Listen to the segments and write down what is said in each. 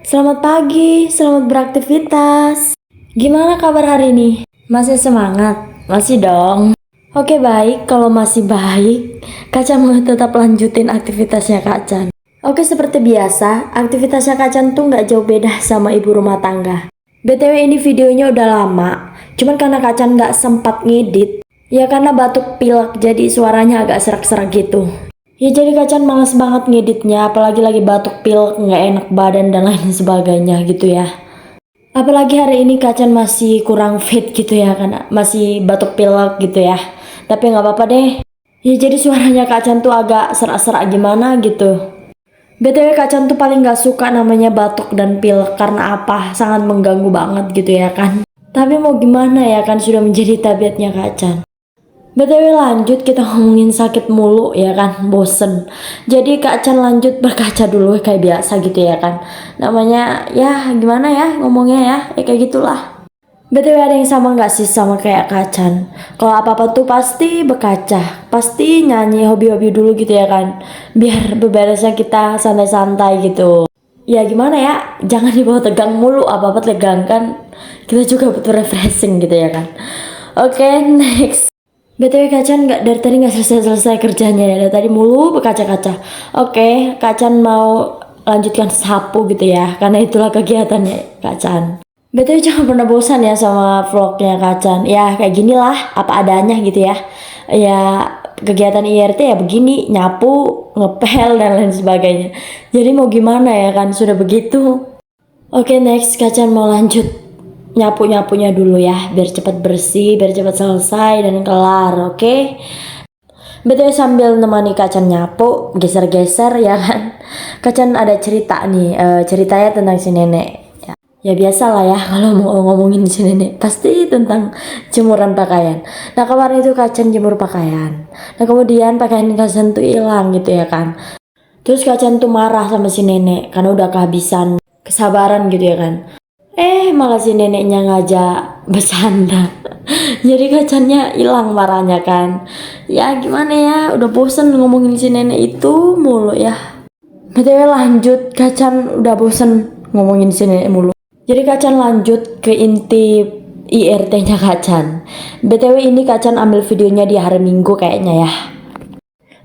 Selamat pagi, selamat beraktivitas. Gimana kabar hari ini? Masih semangat? Masih dong. Oke baik, kalau masih baik, Kacan mau tetap lanjutin aktivitasnya Kacan. Oke seperti biasa, aktivitasnya Kacan tuh nggak jauh beda sama ibu rumah tangga. BTW ini videonya udah lama, cuman karena Kacan nggak sempat ngedit, ya karena batuk pilek jadi suaranya agak serak-serak gitu. Ya jadi Kacan males banget ngeditnya, apalagi lagi batuk pilek, nggak enak badan dan lain sebagainya gitu ya. Apalagi hari ini Kacan masih kurang fit gitu ya, karena masih batuk pilek gitu ya. Tapi nggak apa-apa deh. Ya jadi suaranya Kacan tuh agak serak-serak gimana gitu. BTW Kacan tuh paling nggak suka namanya batuk dan pilek karena apa? Sangat mengganggu banget gitu ya kan. Tapi mau gimana ya kan sudah menjadi tabiatnya Kacan. BTW lanjut kita ngomongin sakit mulu ya kan, bosen. Jadi Kak Chan lanjut berkaca dulu kayak biasa gitu ya kan. Namanya ya gimana ya ngomongnya ya kayak gitulah. BTW ada yang sama nggak sih sama kayak Kak Chan? Kalau apa-apa tuh pasti berkaca, pasti nyanyi hobi-hobi dulu gitu ya kan. Biar beberesnya kita santai-santai gitu. Ya gimana ya, jangan dibawa tegang mulu, apa-apa tegang kan. Kita juga butuh refreshing gitu ya kan. Oke, next. BTW Kacan nggak dari tadi nggak selesai kerjanya ya, dari tadi mulu berkaca-kaca. Oke, Kacan mau lanjutkan sapu gitu ya, karena itulah kegiatannya Kacan. BTW jangan pernah bosan ya sama vlognya Kacan. Ya kayak gini lah, apa adanya gitu ya. Ya kegiatan IRT ya begini, nyapu, ngepel dan lain sebagainya. Jadi mau gimana ya kan sudah begitu. Oke next Kacan mau lanjut nyapu-nyapunya dulu ya biar cepat bersih, biar cepat selesai dan kelar, oke? BTW sambil nemani Kacan nyapu, geser-geser ya kan. Kacan ada cerita nih, ceritanya tentang si nenek. Ya biasa lah ya kalau mau ngomongin si nenek pasti tentang jemuran pakaian. Nah kemarin itu Kacan jemur pakaian. Nah kemudian pakaian Kacan tuh hilang gitu ya kan. Terus Kacan tuh marah sama si nenek karena udah kehabisan kesabaran gitu ya kan. Malah si neneknya ngajak bercanda. Jadi Kacannya hilang marahnya kan. Ya gimana ya, udah bosen ngomongin si nenek itu mulu ya. BTW lanjut, Kacan udah bosen ngomongin si nenek mulu. Jadi Kacan lanjut ke inti IRT-nya Kacan. BTW ini Kacan ambil videonya di hari Minggu kayaknya ya.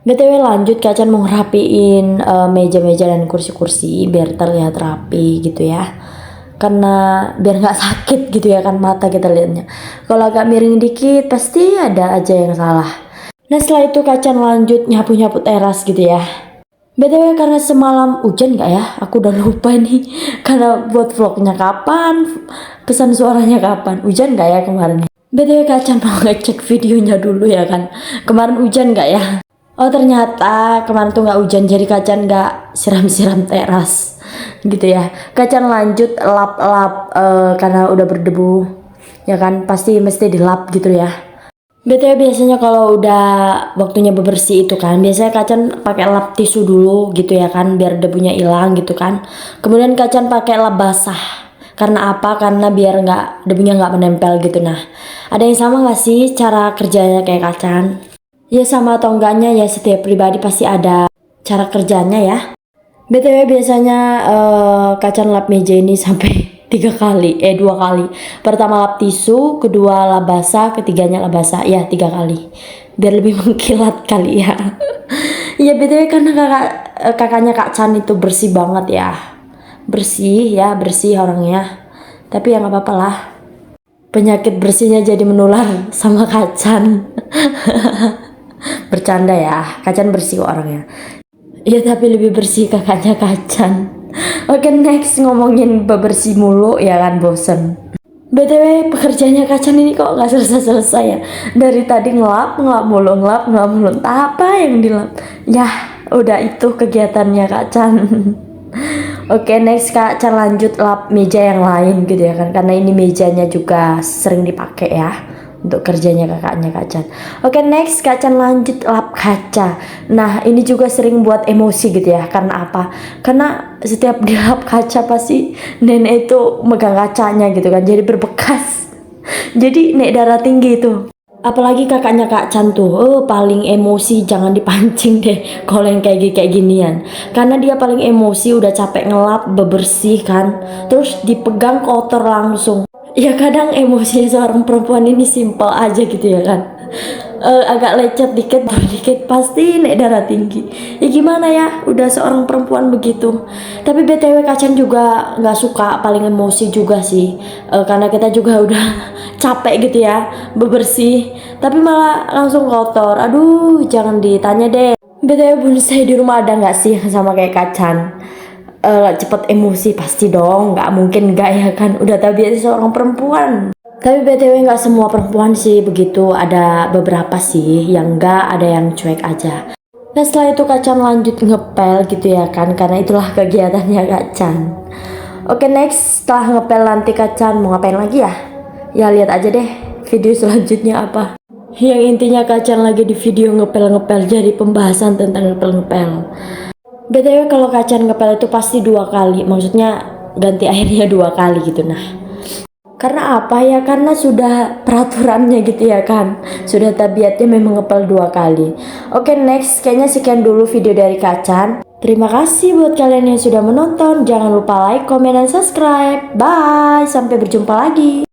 BTW lanjut Kacan mau ngerapiin meja-meja dan kursi-kursi biar terlihat rapi gitu ya. Karena biar nggak sakit gitu ya kan mata kita lihatnya. Kalau agak miring dikit pasti ada aja yang salah. Nah setelah itu Kacan lanjut nyapu-nyapu teras gitu ya. BTW karena semalam hujan nggak ya? Aku udah lupa nih. Karena buat vlognya kapan, pesan suaranya kapan? Hujan nggak ya kemarin? BTW Kacan mau ngecek videonya dulu ya kan. Kemarin hujan nggak ya? Oh ternyata kemarin tuh nggak hujan jadi Kacan nggak siram-siram teras gitu ya. Kacan lanjut lap-lap karena udah berdebu ya kan pasti mesti dilap gitu ya. BTW biasanya kalau udah waktunya bebersih itu kan biasanya Kacan pakai lap tisu dulu gitu ya kan biar debunya hilang gitu kan. Kemudian Kacan pakai lap basah. Karena apa? Karena biar nggak debunya nggak menempel gitu. Nah, ada yang sama nggak sih cara kerjanya kayak Kacan? Ya sama atau enggaknya ya setiap pribadi pasti ada cara kerjanya ya. BTW biasanya Kacan lap meja ini sampai 3 kali, 2 kali. Pertama lap tisu, kedua lap basah, ketiganya lap basah. Ya 3 kali. Biar lebih mengkilat kali ya. Ya BTW karena kakaknya Kak Chan itu bersih banget ya. Bersih ya, bersih orangnya. Tapi ya nggak apa-apa lah. Penyakit bersihnya jadi menular sama Kacan. Bercanda ya, Kacan bersih kok orangnya. Ya tapi lebih bersih kakaknya Kacan. Oke next ngomongin bebersih mulu ya kan bosen. BTW pekerjaannya Kacan ini kok gak selesai-selesai ya. Dari tadi ngelap mulu, ngelap mulu. Apa yang dilap? Ya udah itu kegiatannya Kacan. Oke next Kacan lanjut lap meja yang lain gitu ya kan. Karena ini mejanya juga sering dipakai ya untuk kerjanya kakaknya Kacan. Oke next Kacan lanjut lap kaca. Nah ini juga sering buat emosi gitu ya. Karena apa? Karena setiap dilap kaca pasti nenek itu megang kacanya gitu kan. Jadi berbekas. Jadi naik darah tinggi itu. Apalagi kakaknya Kak Chan tuh, paling emosi, jangan dipancing deh kalau yang kayak ginian. Karena dia paling emosi, udah capek ngelap, bebersih kan, terus dipegang kotor langsung. Ya kadang emosi seorang perempuan ini simpel aja gitu ya kan. Agak lecet dikit, dikit pasti naik darah tinggi. Ya gimana ya, udah seorang perempuan begitu. Tapi BTW Kacan juga nggak suka, paling emosi juga sih. Karena kita juga udah capek gitu ya, bebersih. Tapi malah langsung kotor. Aduh, jangan ditanya deh. BTW bonsai di rumah ada nggak sih sama kayak Kacan? Cepet emosi pasti dong, nggak mungkin nggak ya kan, udah tabiatnya seorang perempuan. Tapi BTW nggak semua perempuan sih begitu, ada beberapa sih yang nggak, ada yang cuek aja. Nah setelah itu Kacan lanjut ngepel gitu ya kan, karena itulah kegiatannya Kacan. Oke, next, setelah ngepel nanti Kacan mau ngapain lagi ya? Ya lihat aja deh video selanjutnya apa. Yang intinya Kacan lagi di video ngepel-ngepel, jadi pembahasan tentang ngepel-ngepel. BTW kalau Kacan ngepel itu pasti 2 kali, maksudnya ganti airnya 2 kali gitu. Nah, karena apa ya? Karena sudah peraturannya gitu ya kan. Sudah tabiatnya memang ngepel 2 kali. Oke, next, kayaknya sekian dulu video dari Kacan. Terima kasih buat kalian yang sudah menonton. Jangan lupa like, comment, dan subscribe. Bye, sampai berjumpa lagi.